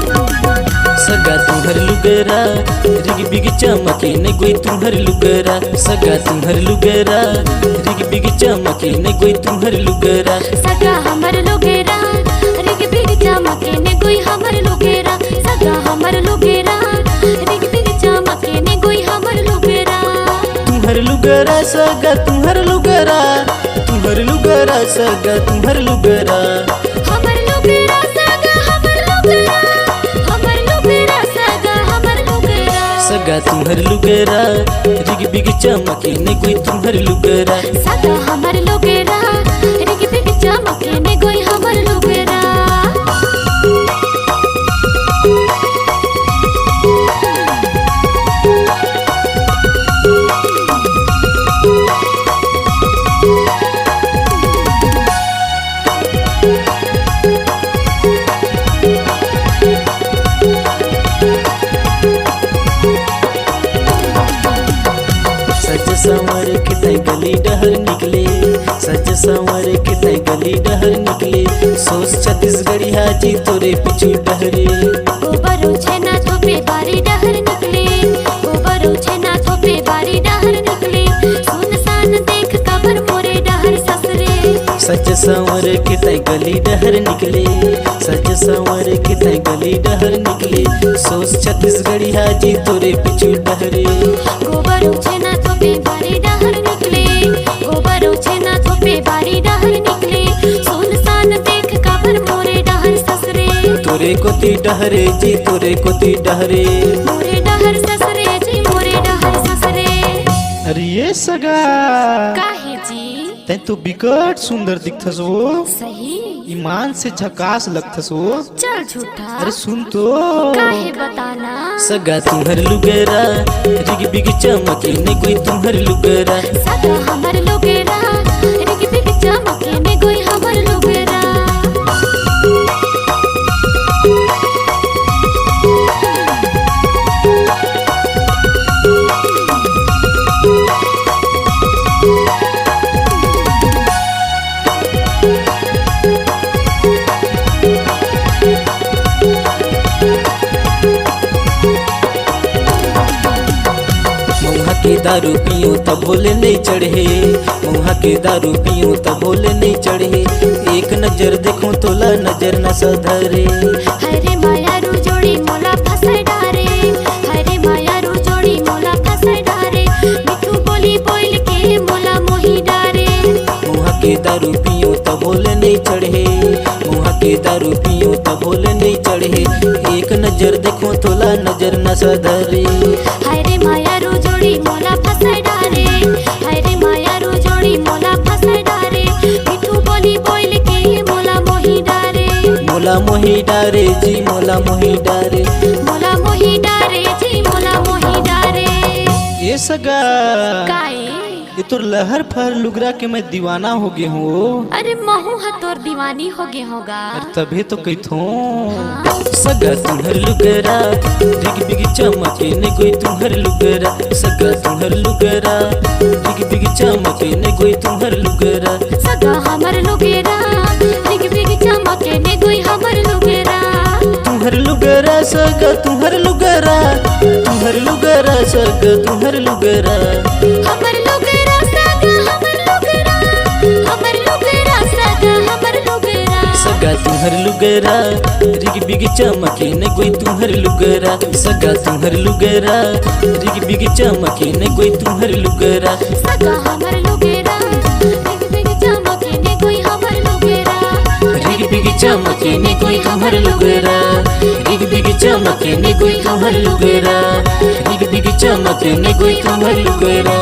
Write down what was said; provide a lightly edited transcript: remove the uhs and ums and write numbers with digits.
सगा तुम्हर लुगरा रिग बिग चमके ने गोई तुम्हर लुगरा सगा तुम्हर लुगरा रिग बिग चमके ने गोई तुम्हर लुगरा सगा हमर लुगरा रिग बिग चमके ने गोई हमर लुगरा सगा हमर लुगरा रिग बिग चमके ने गोई हमर लुगरा तुम्हर लुगरा सगा तुम्हर लुगरा तुम्हर लुगरा सगा तुम्हर लुगरा हमर लुगरा सगा हमर लुगरा हमर लुगरा सगा हमर लुगरा सगा तुम्हर लुगरा रिग बिग चमके ने गोई तुम्हर लुगरा सगा हमर लुगरा रिग बिग चमके ने गोई हमर लुगरा सज संवर के तय गली डहर निकले सज संवर के तय गली डहर निकले सोच छत्तीसगढ़ी हाजी तोरे पिछू डहरे गोबरो छेना थोपे बारी डहर निकले गोबरो छेना थोपे बारी डहर निकले सुनसान देख कबर मोरे डहर ससरे सज संवर के तय गली डहर निकले सज संवर के तय गली डहर निकले सोच छत्तीसगढ़ी हाजी तोरे पिछू डहरे गोबरो छेना थोपे बारी डहर निकले गोबरो छेना थोपे बारी डहर निकले सुनसान देख कबर मोरे डहर ससरे तोरे कोती डहरे जी तोरे कोती डहरे मोरे डहर ससरे जी मोरे डहर ससरे अरे ये सगा काहे जी तै तो बिकट सुंदर दिखथस वो सही ईमान से झकास लगथस वो चल झूठा अरे सुन तो काहे बताना सगा तुम्हर लुगरा रिग बिग चमके ने कोई तुम्हर लुगरा सगा हमर लुगरा रिग बिग चमके ने गोई हमर लुगरा मुहा के दारू पियो तब भोले नहीं चढ़े मुहा के दारू पियो तब भोले नहीं चढ़े एक नजर देखो तोला नजर न सधरे हरे माया रू जोड़ी मोला फसाई डारे हरे माया रू जोड़ी मोला फसाई डारे मिठू बोली बोल के मोला मोही डारे मुहा के दारू पियो तब भोले नहीं चढ़े मुहा के दारू पियो तब भोले नहीं चढ़े एक नजर देखो तोला नजर न सधरे हरे माया रू जोड़ी मोला फसाई डारे हरे माया रू जोड़ी मोला फसाई डारे मिठू बोली बोल के मोला मोही डारे मोला मोही डारे जी मोला मोही डारे मोला मोही डारे जी मोला मोही डारे ये सगा काए ये तो लहर फहर लुगरा के मैं दीवाना हो गया हूँ अरे महू हतोर दीवानी हो गए होगा तभी तो कहथूं सगा तुम्हर लुगरा रिग बिग चमके ने कोई तुम्हर लुगरा सगा तुम्हर लुगरा रिग बिग चमके ने कोई तुम्हर लुगरा सगा हमर लुगेरा रिग बिग चमके ने गोई हमर लुगेरा तुम्हर लुगरा सगा तुम्हर लुगरा तुम्हर लुगरा सगा तुम्हर लुगरा हमर लुगेरा सगा हमर लुगेरा हमर लुगेरा सगा हमर लुगेरा सगा तुम्हर लुगरा रिग बिग चमके ने कोई तुम्हर लुगरा सगा तुम्हर लुगरा रिग बिग चमके ने कोई तुम्हर लुगरा सगा हमर लुगेरा रिग बिग चमके ने गोई हमर लुगेरा रिग बिग चमके ने कोई तुम्हर लुगरा रिग बिग चमके ने कोई तुम्हर लुगरा रिग बिग चमके ने कोई तुम्हर लुगरा।